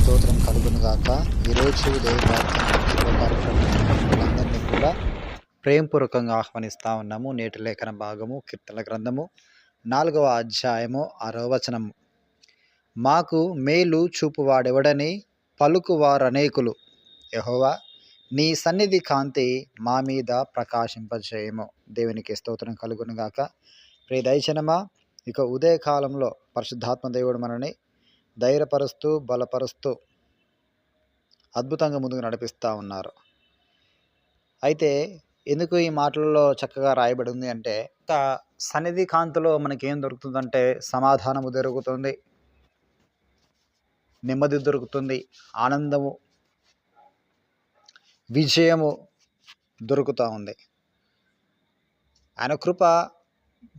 స్తోత్రం కలుగును గాక. ఈరోజు దేవుని వాక్యాన్ని అందరినీ కూడా ప్రేమపూర్వకంగా ఆహ్వానిస్తూ ఉన్నాము. నేటి లేఖన భాగము కీర్తనల గ్రంథము 4వ అధ్యాయము 6వ వచనము. మాకు మేలు చూపువాడెవడని పలుకువారనేకులు, యెహోవా నీ సన్నిధి కాంతి మా మీద ప్రకాశింపజేయము. దేవునికి స్తోత్రం కలుగును గాక. ప్రియ దైవజనమా, ఇక ఉదయకాలంలో పరిశుద్ధాత్మ దేవుడు మనని ధైర్యపరుస్తూ బలపరుస్తూ అద్భుతంగా ముందుకు నడిపిస్తూ ఉన్నారు. అయితే ఎందుకు ఈ మాటలలో చక్కగా రాయబడి ఉంది అంటే, సన్నిధి కాంతిలో మనకేం దొరుకుతుందంటే సమాధానము దొరుకుతుంది, నెమ్మది దొరుకుతుంది, ఆనందము, విజయము దొరుకుతూ ఉంది. ఆయన కృప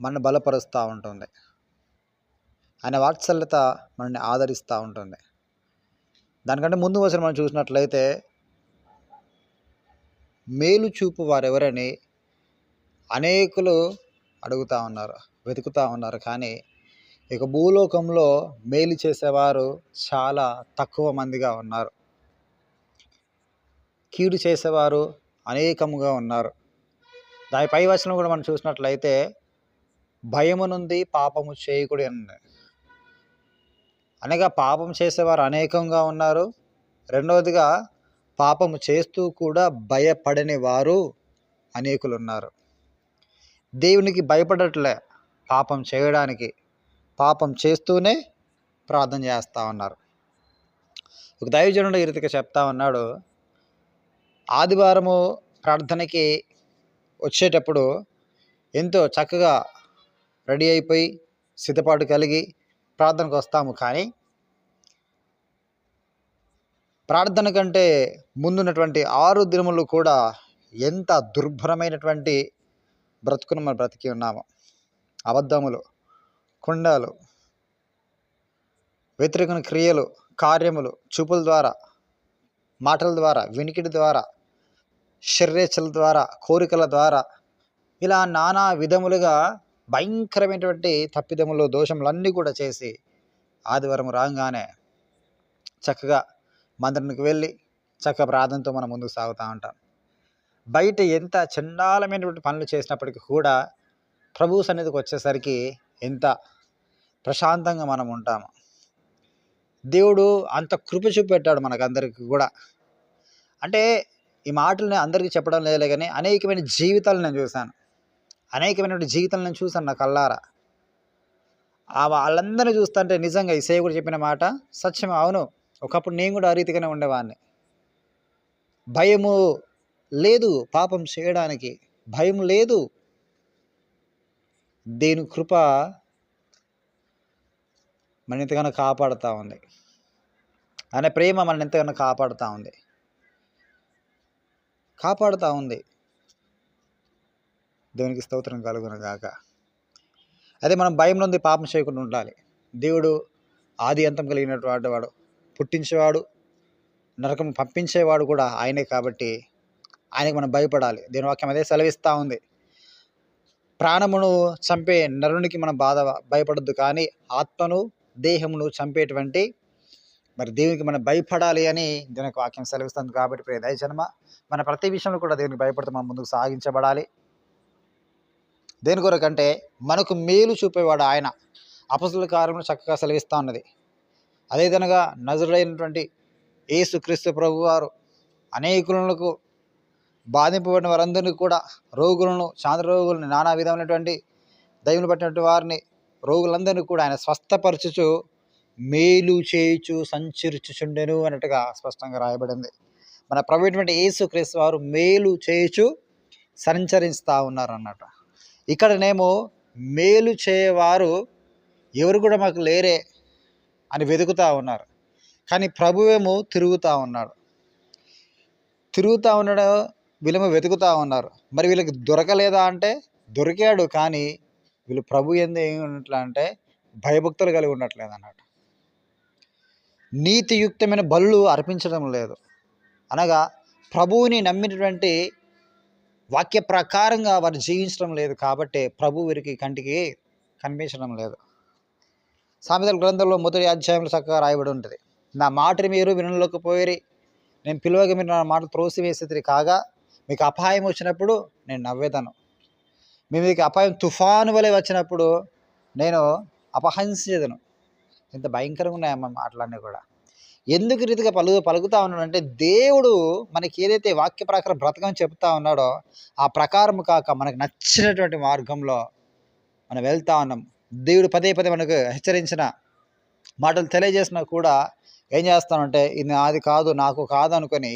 మనల్ని బలపరుస్తూ ఉంటుంది. ఆయన వాత్సల్యత మనల్ని ఆదరిస్తూ ఉంటుంది. దానికంటే ముందు వచ్చిన మనం చూసినట్లయితే, మేలు చూపు వారెవరని అనేకులు అడుగుతూ ఉన్నారు, వెతుకుతూ ఉన్నారు. కానీ ఇక భూలోకంలో మేలు చేసేవారు చాలా తక్కువ మందిగా ఉన్నారు. కీడు చేసేవారు అనేకముగా ఉన్నారు. దాని పై వచనం కూడా మనం చూసినట్లయితే, భయము నుండి పాపము చేయకుడి అని. అనగా పాపం చేసేవారు అనేకంగా ఉన్నారు. రెండవదిగా పాపము చేస్తూ కూడా భయపడని వారు అనేకులు ఉన్నారు. దేవునికి భయపడట్లే పాపం చేయడానికి, పాపం చేస్తూనే ప్రార్థన చేస్తూ ఉన్నారు. ఒక దైవజనుడు ఈ రీతిగా చెప్తా ఉన్నాడు, ఆదివారము ప్రార్థనకి వచ్చేటప్పుడు ఎంతో చక్కగా రెడీ అయిపోయి సిద్ధపాటు కలిగి ప్రార్థనకు వస్తాము. కానీ ప్రార్థన కంటే ముందున్నటువంటి 6 దినములు కూడా ఎంత దుర్భరమైనటువంటి బ్రతుకును మనం బ్రతికి ఉన్నాము. అబద్ధములు, కుండాలు, వ్యతిరేక క్రియలు, కార్యములు, చూపుల ద్వారా, మాటల ద్వారా, వినికిడి ద్వారా, శరీరేచ్ఛల ద్వారా, కోరికల ద్వారా, ఇలా నానా విధములుగా భయంకరమైనటువంటి తప్పిదములు, దోషములన్నీ కూడా చేసి ఆదివారం రాగానే చక్కగా మందిరానికి వెళ్ళి చక్కగా ప్రార్థనతో మనం ముందుకు సాగుతూ ఉంటాం. బయట ఎంత చండాలమైనటువంటి పనులు చేసినప్పటికీ కూడా ప్రభు సన్నిధికి వచ్చేసరికి ఎంత ప్రశాంతంగా మనం ఉంటాము. దేవుడు అంత కృప చూపెట్టాడు మనకందరికీ కూడా. అంటే ఈ మాటలు నేను అందరికీ చెప్పడం లేదులే, కానీ అనేకమైన జీవితాలు నేను చూశాను. అనేకమైనటువంటి జీవితాలు నేను చూశాను నా కళ్ళారా. వాళ్ళందరినీ చూస్తుంటే నిజంగా ఈ సేవకుడు చెప్పిన మాట సత్యం. అవును, ఒకప్పుడు నేను కూడా ఆ రీతిగానే ఉండేవాడిని. భయము లేదు పాపం చేయడానికి, భయం లేదు. దేని కృప మన ఎంతగానో కాపాడుతూ ఉంది. ఆయన ప్రేమ మనల్ని ఎంతగానో కాపాడుతూ ఉంది. దేవునికి స్తోత్రం కలుగును గాక. అదే మనం భయం నుండి పాపం చేయకుండా ఉండాలి. దేవుడు ఆది అంతం కలిగినటువంటి వాడు, పుట్టించేవాడు, నరకం పంపించేవాడు కూడా ఆయనే. కాబట్టి ఆయనకు మనం భయపడాలి. దేవుని వాక్యం అదే సెలవిస్తూ ఉంది. ప్రాణమును చంపే నరునికి మనం భయపడద్దు, కానీ ఆత్మను దేహమును చంపేటువంటి మరి దేవునికి మనం భయపడాలి అని దేవుని వాక్యం సెలవిస్తుంది. కాబట్టి ప్రియ దైవజనమా, మన ప్రతి విషయంలో కూడా దేవునికి భయపడుతూ మనం ముందుకు సాగించబడాలి. దేని కొరకంటే మనకు మేలు చూపేవాడు ఆయన. అపొస్తలుల కార్యములు చక్కగా సెలవిస్తూ ఉన్నది. అదేవిధంగా నజరుడైనటువంటి యేసు క్రీస్తు ప్రభు వారు అనేకులకు బాధింపబడిన వారందరినీ కూడా, రోగులను, చాంద్ర రోగులను, నానా విధమైనటువంటి దయ్యములు పట్టినటువంటి వారిని, రోగులందరినీ కూడా ఆయన స్వస్థపరచుచు మేలు చేయుచు సంచరించుచుండెను అన్నట్టుగా స్పష్టంగా రాయబడింది. మన ప్రభువైనటువంటి యేసు క్రీస్తు వారు మేలు చేయుచు సంచరిస్తూ ఉన్నారు అన్నట్టు. ఇక్కడనేమో మేలు చేయవారు ఎవరు కూడా మాకు లేరే అని వెతుకుతూ ఉన్నారు. కానీ ప్రభువేమో తిరుగుతూ ఉన్నాడు. వీళ్ళేమో వెతుకుతూ ఉన్నారు. మరి వీళ్ళకి దొరకలేదా అంటే దొరికాడు. కానీ వీళ్ళు ప్రభు ఎందు ఏమి ఉన్నట్లా అంటే భయభక్తులు కలిగి ఉండట్లేదు అన్నట్టు. నీతియుక్తమైన బలులు అర్పించడం లేదు. అనగా ప్రభువుని నమ్మినటువంటి వాక్య ప్రకారంగా వారు జీవించడం లేదు. కాబట్టి ప్రభు వీరికి కంటికి కనిపించడం లేదు. సామెతల గ్రంథంలో మొదటి అధ్యాయంలో చక్కగా రాయబడి ఉంటుంది. నా మాటని మీరు వినలేకపోయిరి, నేను పిలువగా మీరు నా మాట త్రోసివేసేది కాగా, మీకు అపాయం వచ్చినప్పుడు నేను నవ్వేదను, మీ మీదకి అపాయం తుఫాను వలె వచ్చినప్పుడు నేను అపహసించేదను. ఇంత భయంకరంగా ఉన్నాయమ్మ మాటలన్నీ కూడా. ఎందుకు ఈ రీతిగా పలుకుతా ఉన్నాడంటే, దేవుడు మనకి ఏదైతే వాక్య ప్రకారం బ్రతకమని చెప్తా ఉన్నాడో ఆ ప్రకారం కాక మనకు నచ్చినటువంటి మార్గంలో మనం వెళ్తా ఉన్నాం. దేవుడు పదే పదే మనకు హెచ్చరించిన మాటలు తెలియజేసినా కూడా ఏం చేస్తామంటే, ఇది నాది కాదు, నాకు కాదు అనుకొని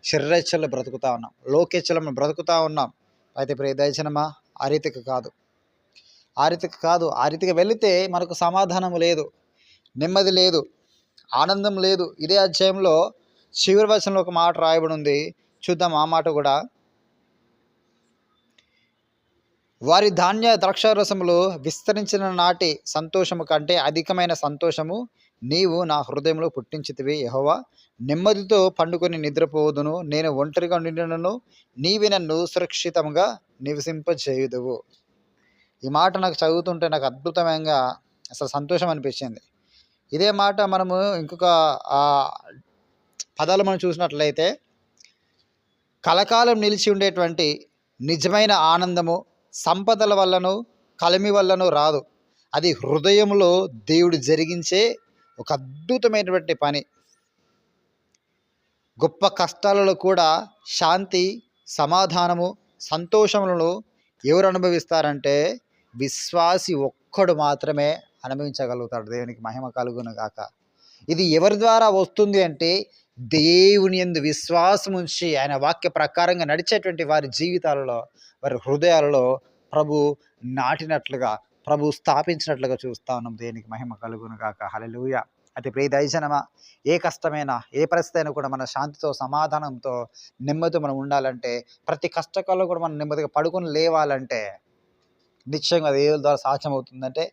శరీరేచ్ఛల్లో బ్రతుకుతా ఉన్నాం, లోకేచ్ఛలో బ్రతుకుతా ఉన్నాం. అయితే ప్రియ దయచేనమ్మా, ఆ రీతికి కాదు, ఆ రీతికి కాదు. ఆ రీతికి వెళితే మనకు సమాధానం లేదు, నెమ్మది లేదు, ఆనందం లేదు. ఇదే అధ్యాయంలో చివరి వచనంలో ఒక మాట రాయబడి ఉంది, చూద్దాం ఆ మాట కూడా. వారి ధాన్య ద్రాక్షారసములు విస్తరించిన నాటి సంతోషము కంటే అధికమైన సంతోషము నీవు నా హృదయంలో పుట్టించితివి యెహోవా. నెమ్మదితో పండుకొని నిద్రపోదును, నేను ఒంటరిగా నిండినను నీవి నన్ను సురక్షితంగా నివసింపచేయుదువు. ఈ మాట నాకు చదువుతుంటే నాకు అద్భుతంగా అసలు సంతోషం అనిపించింది. ఇదే మాట మనము ఇంకొక పదాలు మనం చూసినట్లయితే, కలకాలం నిలిచి ఉండేటువంటి నిజమైన ఆనందము సంపదల వల్లను కలిమి వల్లను రాదు, అది హృదయంలో దేవుడు జరిగించే ఒక అద్భుతమైనటువంటి పని. గొప్ప కష్టాలలో కూడా శాంతి, సమాధానము, సంతోషములను ఎవరు అనుభవిస్తారంటే విశ్వాసి ఒక్కడు మాత్రమే అనుభవించగలుగుతాడు. దేవునికి మహిమ కలుగును గాక. ఇది ఎవరి ద్వారా వస్తుంది అంటే, దేవుని యందు విశ్వాసం ఉంచి ఆయన వాక్య ప్రకారంగా నడిచేటువంటి వారి జీవితాలలో, వారి హృదయాలలో ప్రభు నాటినట్లుగా, ప్రభు స్థాపించినట్లుగా చూస్తా ఉన్నాం. దేనికి మహిమ కలుగును గాక. హల్లెలూయా. అయితే ప్రియ దైవజనమా, ఏ కష్టమైనా ఏ పరిస్థితి అయినా కూడా మన శాంతితో, సమాధానంతో, నెమ్మదితో మనం ఉండాలంటే, ప్రతి కష్టకాలంలో కూడా మనం నెమ్మదిగా పడుకొని లేవాలంటే నిశ్చయంగా అది ఏ ద్వారా సాధ్యమవుతుందంటే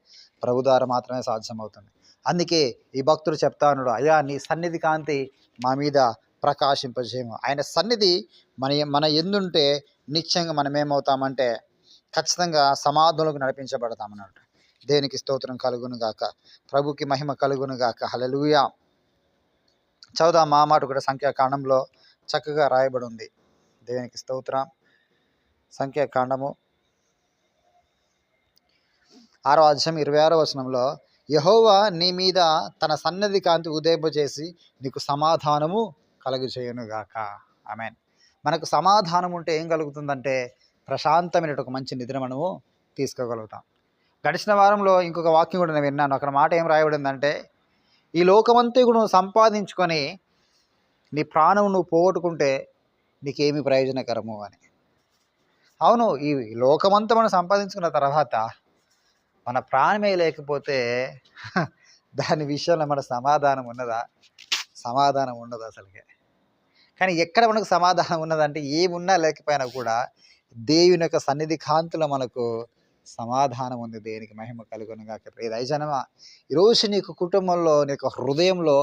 ప్రభు ద్వారా మాత్రమే సాధ్యమవుతుంది. అందుకే ఈ భక్తుడు చెప్తా ఉన్నాడు, అయ్యా నీ సన్నిధి కాంతి మా మీద ప్రకాశింపజేయము. ఆయన సన్నిధి మన ఎందుంటే నిశ్చయంగా మనం ఏమవుతామంటే ఖచ్చితంగా సమాధులకు నడిపించబడతామన్నట్టు. దేనికి స్తోత్రం కలుగును గాక. ప్రభుకి మహిమ కలుగును గాక. హల్లెలూయా. చదువుదాం మా మాట కూడా సంఖ్యాకాండంలో చక్కగా రాయబడి ఉంది. దేవునికి స్తోత్రం. సంఖ్యాకాండము 6వ అధ్యాయం 26వ వచనంలో, యెహోవా నీ మీద తన సన్నిధి కాంతి ఉదయింపజేసి నీకు సమాధానము కలుగజేయునుగాక. ఆమేన్. మనకు సమాధానం ఉంటే ఏం కలుగుతుందంటే ప్రశాంతమైన ఒక మంచి నిద్ర మనము తీసుకోగలుగుతాం. గడిచిన వారంలో ఇంకొక వాక్యం కూడా నేను విన్నాను. అక్కడ మాట ఏం రాయబడిందంటే, ఈ లోకమంతా కూడా నువ్వు సంపాదించుకొని నీ ప్రాణం నువ్వు పోగొట్టుకుంటే నీకేమి ప్రయోజనకరము అని. అవును, ఈ లోకమంతా మనం సంపాదించుకున్న తర్వాత మన ప్రాణమే లేకపోతే దాని విషయంలో మన సమాధానం ఉన్నదా? సమాధానం ఉండదు అసలుకే. కానీ ఎక్కడ మనకు సమాధానం ఉన్నదంటే, ఏమున్నా లేకపోయినా కూడా దేవుని యొక్క సన్నిధి కాంతిలో మనకు సమాధానం ఉంది. దేనికి మహిమ కలుగును గాక. దైవజనమా, ఈరోజు నీకు కుటుంబంలో, నీకు హృదయంలో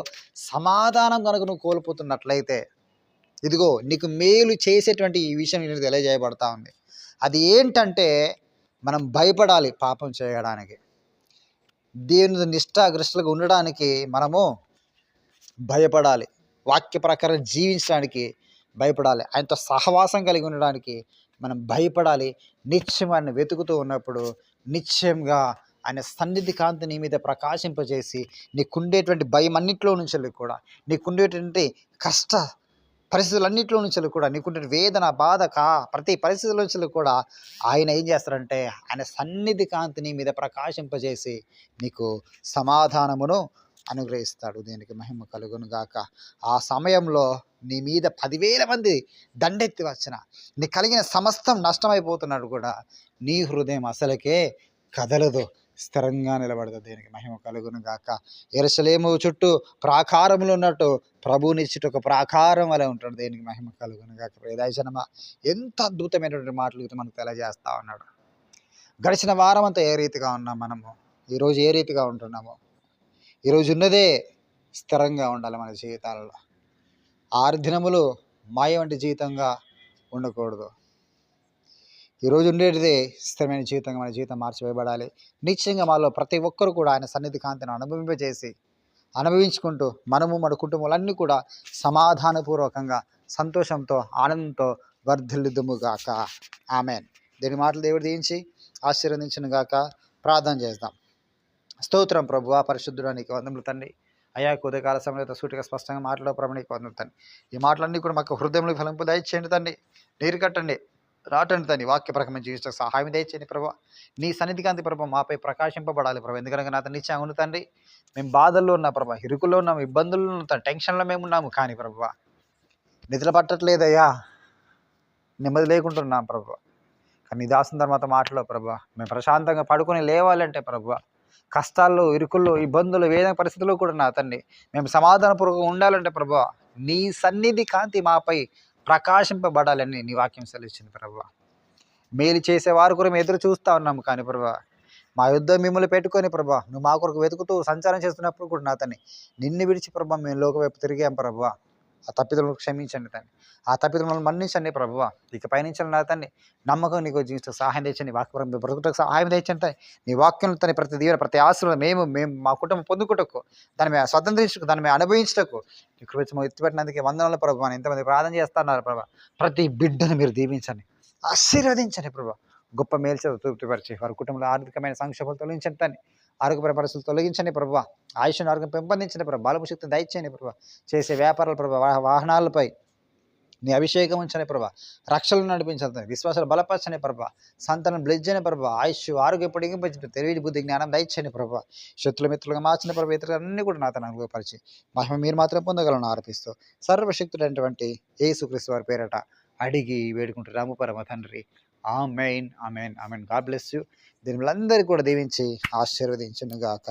సమాధానం కనుక నువ్వు కోల్పోతున్నట్లయితే, ఇదిగో నీకు మేలు చేసేటువంటి ఈ విషయం నేను తెలియజేయబడతా ఉంది. అది ఏంటంటే, మనం భయపడాలి పాపం చేయడానికి, దేవుని నిష్ఠాగరిష్టలుగా ఉండడానికి మనము భయపడాలి, వాక్య ప్రకారం జీవించడానికి భయపడాలి, ఆయనతో సహవాసం కలిగి ఉండడానికి మనం భయపడాలి. నిత్యం ఆయన వెతుకుతూ ఉన్నప్పుడు నిశ్చయంగా ఆయన సన్నిధి కాంతి నీ మీద ప్రకాశింపజేసి నీకుండేటువంటి భయం అన్నింటిలో నుంచి కూడా, నీకుండేటువంటి కష్ట పరిస్థితులన్నింటిలో నుంచి కూడా, నీకుండే వేదన, బాధ, ప్రతి పరిస్థితుల నుంచి కూడా ఆయన ఏం చేస్తారంటే ఆయన సన్నిధి కాంతి నీ మీద ప్రకాశింపజేసి నీకు సమాధానమును అనుగ్రహిస్తాడు. దీనికి మహిమ కలుగును గాక. ఆ సమయంలో నీ మీద 10,000 మంది దండెత్తి వచ్చిన, నీ కలిగిన సమస్తం నష్టమైపోతున్నాడు కూడా, నీ హృదయం అసలుకే కదలదు, స్థిరంగా నిలబడదు. దీనికి మహిమ కలుగును గాక. యెరూషలేము చుట్టూ ప్రాకారములు ఉన్నట్టు ప్రభువుని చుట్టూ ఒక ప్రాకారం వలె ఉంటాడు. దేనికి మహిమ కలుగును గాక. ప్రియదైవజనమా, ఎంత అద్భుతమైనటువంటి మాటలు మనకు తెలియజేస్తా ఉన్నాడు. గడిచిన వారం అంతా ఏ రీతిగా ఉన్నాం మనము, ఈరోజు ఏ రీతిగా ఉంటున్నాము? ఈరోజు ఉన్నదే స్థిరంగా ఉండాలి మన జీవితాలలో. 6 దినములు మాయ వంటి జీవితంగా ఉండకూడదు. ఈరోజు ఉండేటిదే స్థిరమైన జీవితంగా మన జీవితం మార్చివేయబడాలి. నిశ్చయంగా మాలో ప్రతి ఒక్కరు కూడా ఆయన సన్నిధి కాంతిని అనుభవింపజేసి అనుభవించుకుంటూ మనము మన కుటుంబాలన్నీ కూడా సమాధానపూర్వకంగా సంతోషంతో ఆనందంతో వర్ధిల్లుదుముగాక. ఆమెన్. దీని మాటలు దేవుడు దీవించి ఆశీర్వదించును గాక. ప్రార్థన చేద్దాం. స్తోత్రం ప్రభువా, పరిశుద్ధుడా, నీకు వందములు తండ్రి. అయా ఉదయకాల సమయంలో సూటిగా స్పష్టంగా మాట్లాడో ప్రభు, నీకు వందములు తండ్రి. ఈ మాటలన్నీ కూడా మాకు హృదయంలో ఫలింపు దయచేయండి తండ్రి. నీరు కట్టండి, రాటండి తండ్రి. వాక్య ప్రకారం జీవించడానికి సహాయం దయచేయండి ప్రభు. నీ సన్నిధి కాంతి ప్రభు మాపై ప్రకాశింపబడాలి ప్రభు. ఎందుకంటే నా తండ్రి అవును తండ్రి, మేము బాధల్లో ఉన్నాం ప్రభు, ఇరుకుల్లో ఉన్నాము, ఇబ్బందుల్లో ఉన్నాం, టెన్షన్లో మేము ఉన్నాము. కానీ ప్రభు నిద్ర పట్టట్లేదయ్యా, నెమ్మది లేకుంటున్నాం ప్రభు. కానీ నీ దాసుని తర్వాత మాటలో ప్రభు మేము ప్రశాంతంగా పడుకొని లేవాలంటే ప్రభు కష్టాల్లో, ఇరుకుల్లో, ఇబ్బందులు, వేదన పరిస్థితుల్లో కూడా నా తండ్రి మేము సమాధానపూర్వకంగా ఉండాలంటే ప్రభు నీ సన్నిధి కాంతి మాపై ప్రకాశింపబడాలని నీ వాక్యం సెలవిచ్చింది ప్రభు. మేలు చేసేవారు కూడా మేము ఎదురు చూస్తూ ఉన్నాము. కానీ ప్రభు మా యుద్ధం మిమ్మల్ని పెట్టుకొని ప్రభు నువ్వు మా కొరకు వెతుకుతూ సంచారం చేస్తున్నప్పుడు కూడా నా తండ్రి నిన్ను విడిచి ప్రభు మేము లోక వైపు తిరిగాం ప్రభు. ఆ తప్పిదలను క్షమించండి తండ్రి, ఆ తప్పిదలను మన్నించండి ప్రభువ. ఇక పయనించాలి నా తండ్రి, నమ్మకం నీకు జీవిస్తూ సహాయం తెచ్చండి, వాక్యం బ్రతుకుటకు సహాయం తెచ్చండి. నీ వాక్యం తన ప్రతి దీవెన ప్రతి ఆశీర్వాదం మేము మా కుటుంబం పొందుకుటకు, దాన్ని మేము స్వతంత్రించుకు, దాన్ని మేము అనుభవించటకు నీ కృప ఎత్తిపెట్టినందుకే వందనాలు ప్రభు. అని ఎంతమంది ప్రార్థన చేస్తున్నారు ప్రభు. ప్రతి బిడ్డను మీరు దీవించండి, ఆశీర్వదించండి ప్రభు. గొప్ప మేల్చేది తృప్తిపరిచి వారి కుటుంబంలో ఆర్థికమైన సంక్షోభాలు తొలగించండి తండ్రి. ఆరోగ్యపర పరిస్థితులు తొలగించండి ప్రభు. ఆయుష్ను ఆరోగ్యం పెంపొందించండి ప్రభు. బలపు శక్తిని దయచేయండి ప్రభు. చేసే వ్యాపారాలు ప్రభు, వాహనాలపై నీ అభిషేకం ఉంచని ప్రభా, రక్షణలు నడిపించండి, విశ్వాసాలు బలపరచని ప్రభా, సంతానం బ్లెజ్జని ప్రభా, ఆయుష్ ఆరోగ్య పొడిగింపని తెలివి బుద్ధి జ్ఞానం దయచని ప్రభా, శత్రుల మిత్రులుగా మార్చిన ప్రభా, ఇతరులన్నీ కూడా నా తన అనుభవపరిచి మహిమ మీరు మాత్రం పొందగలను ఆరోపిస్తూ సర్వశక్తుడైనటువంటి యేసుక్రీస్తు వారి పేరట అడిగి వేడుకుంటున్నాము పరమ తండ్రి. Amen, amen, amen. God bless you. దీని అందరికీ కూడా దీవించి ఆశీర్వదించును గాక.